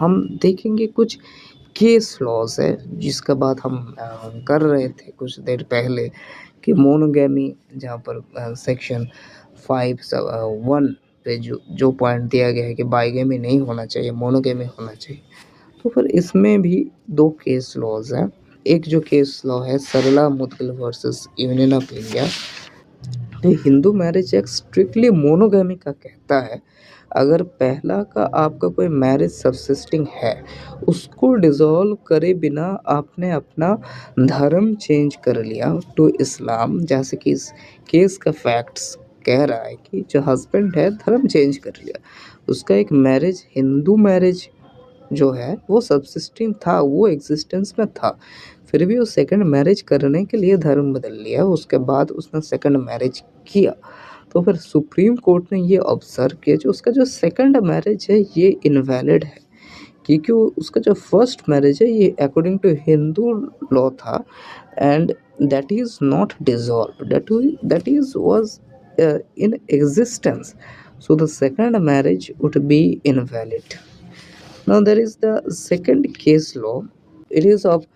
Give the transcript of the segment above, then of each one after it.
हम देखेंगे कुछ केस लॉज़ है जिसका बात हम कर रहे थे कुछ देर पहले कि मोनोगैमी जहाँ पर सेक्शन 1 पे जो पॉइंट दिया गया है कि बाइगैमी नहीं होना चाहिए, मोनोगैमी होना चाहिए। तो फिर इसमें भी 2 केस लॉज़ हैं। एक जो केस लॉ है Sarla Mudgal versus Union of India. तो Hindu marriage act strictly monogamy का कहता है, अगर पहला का आपका कोई मैरिज सबसिस्टिंग है, उसको डिसॉल्व करे बिना आपने अपना धर्म चेंज कर लिया टू इस्लाम, जैसे कि इस केस का फैक्ट्स कह रहा है कि जो हस्बैंड है धर्म चेंज कर लिया, उसका एक मैरिज हिंदू मैरिज जो है वो सबसिस्टिंग था, वो एग्जिस्टेंस में था, फिर भी वो सेकंड मैरिज करने के लिए धर्म बदल लिया, उसके बाद उसने सेकंड मैरिज किया। तो फिर सुप्रीम कोर्ट ने ये ऑब्जर्व किया जो उसका जो सेकंड मैरिज है ये इनवैलिड है, क्योंकि उसका जो फर्स्ट मैरिज है ये अकॉर्डिंग टू हिंदू लॉ था and that is not dissolve, that is was in existence, so the second marriage would be invalid. Now there is the second case law. It is of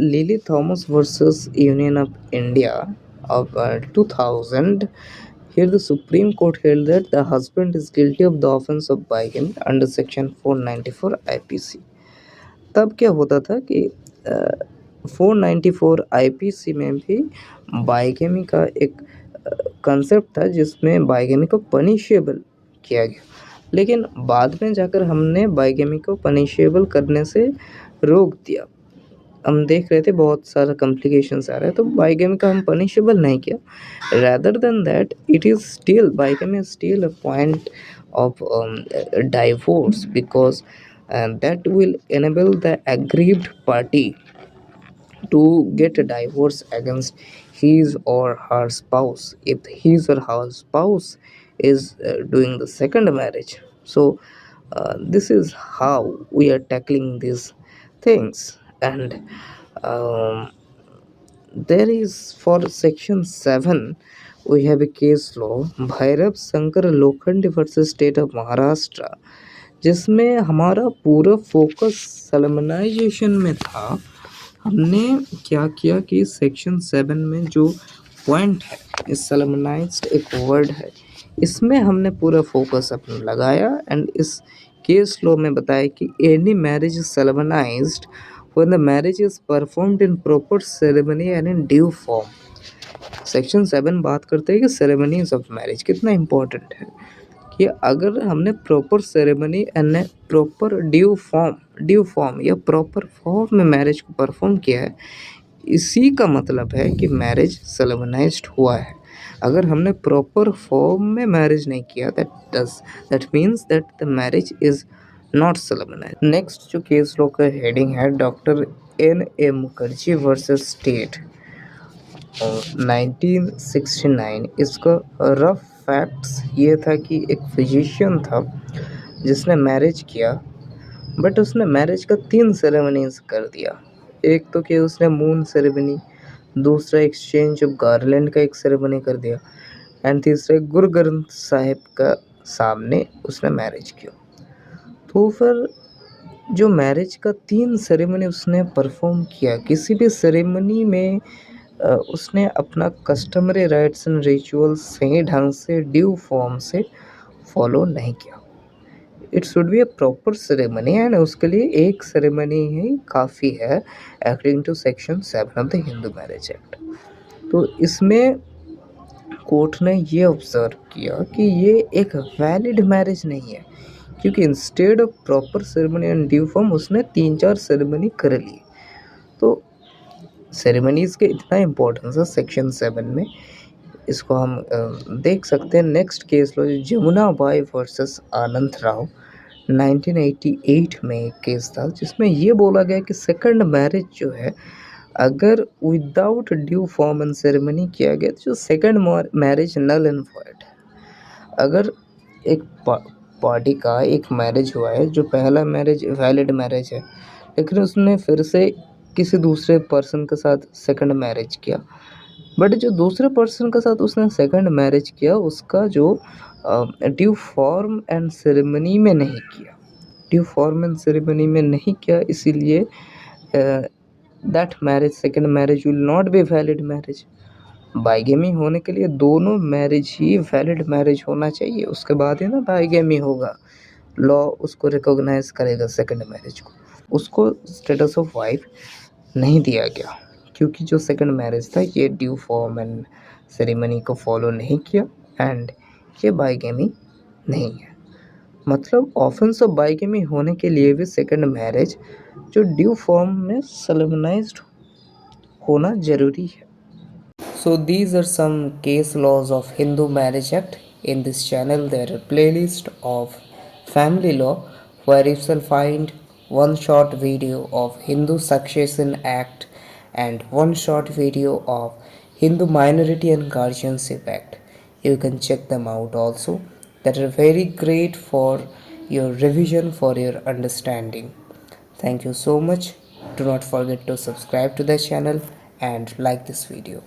Lily Thomas versus Union of India of 2000. Here the Supreme Court held that the husband is guilty of the offense of bigamy under Section 494 IPC. तब क्या होता था कि 494 IPC में भी bigamy का एक concept था जिसमें बाइगेमी को पनिशेबल किया गया, लेकिन बाद में जाकर हमने बाइगेमी को पनिशेबल करने से रोक दिया। हम देख रहे थे बहुत सारा कॉम्प्लिकेशंस आ रहा है, तो बाइगेमी का हम पनिशेबल नहीं किया, rather than that it is still bigamy is still a point of divorce because that will enable the aggrieved party to get a divorce against his or her spouse if his or her spouse is doing the second marriage. So this is how we are tackling these things. And um, there is for section 7 we have a case law Bhairav Shankar Lokhandi versus state of Maharashtra, जिसमें हमारा पूरा focus सलमनाइजेशन में था। हमने क्या किया कि section 7 में जो पॉइंट है, इस सलमनाइज्ड एक वर्ड है, इसमें हमने पूरा फोकस अपना लगाया एंड इस केस लॉ में बताया कि any marriage is solemnised when the marriage is performed in proper ceremony and in due form. Section 7 बात करते हैं कि सेरेमनीज ऑफ मैरिज कितना इम्पोर्टेंट है, कि अगर हमने proper ceremony and proper due form या प्रॉपर फॉर्म में मैरिज को परफॉर्म किया है, इसी का मतलब है कि मैरिज सेलेब्राइज्ड हुआ है। अगर हमने प्रॉपर फॉर्म में मैरिज नहीं किया that means that the marriage is not celebrised. Next जो केस लॉ का हेडिंग है doctor N.A. Mukherjee versus state 1969। इसका रफ फैक्ट्स ये था कि एक फिजिशियन था जिसने मैरिज किया, बट उसने मैरिज का 3 सेरेमनीज कर दिया। एक तो कि उसने मून सेरेमनी, दूसरा एक्सचेंज ऑफ गार्लैंड का एक सेरेमनी कर दिया एंड तीसरा गुरु ग्रंथ साहिब का सामने उसने मैरिज किया। तो फिर जो मैरिज का 3 सेरेमनी उसने परफॉर्म किया, किसी भी सेरेमनी में उसने अपना कस्टमरी राइट्स एंड रिचुअल्स सही ढंग से ड्यू फॉर्म से फॉलो नहीं किया। It should be a proper ceremony and उसके लिए एक सेरेमनी ही काफ़ी है according to section 7 of the Hindu marriage act. तो इसमें कोर्ट ने ये ऑब्जर्व किया कि ये एक वैलिड मैरिज नहीं है, क्योंकि instead of proper ceremony and due form उसने 3-4 सेरेमनी कर ली। तो सेरेमनीज़ के इतना इम्पोर्टेंस है सेक्शन 7 में, इसको हम देख सकते हैं। Next case law Jamuna Bai versus Anand Rao 1988 में एक केस था जिसमें ये बोला गया कि सेकंड मैरिज जो है अगर without due form and ceremony किया गया तो जो second marriage null and void. अगर एक पार्टी का एक मैरिज हुआ है, जो पहला मैरिज वैलिड मैरिज है, लेकिन उसने फिर से किसी दूसरे पर्सन के साथ सेकंड मैरिज किया, बट जो दूसरे पर्सन के साथ उसने सेकंड मैरिज किया उसका जो ड्यू फॉर्म एंड सेरेमनी में नहीं किया, ड्यू फॉर्मल सेरेमनी में नहीं किया, इसीलिए that marriage, second marriage will not be valid marriage. Bigamy होने के लिए दोनों मैरिज ही वैलिड मैरिज होना चाहिए, उसके बाद ही ना बाइगेमी होगा। लॉ उसको रिकॉग्नाइज करेगा सेकंड मैरिज को। उसको स्टेटस ऑफ वाइफ नहीं दिया गया क्योंकि जो सेकंड मैरिज था ये ड्यू फॉर्म एंड सेरेमनी को फॉलो नहीं किया एंड ये बाइगेमी नहीं है। मतलब ऑफेंस ऑफ बाइगेमी होने के लिए भी सेकंड मैरिज जो ड्यू फॉर्म में सोलेमनाइज्ड होना जरूरी है। So these are some case laws of Hindu Marriage Act. In this channel there are playlist of family law where you shall find one short video of Hindu Succession Act and one short video of Hindu Minority and Guardianship Act. You can check them out also. That are very great for your revision, for your understanding. Thank you so much. Do not forget to subscribe to the channel and like this video.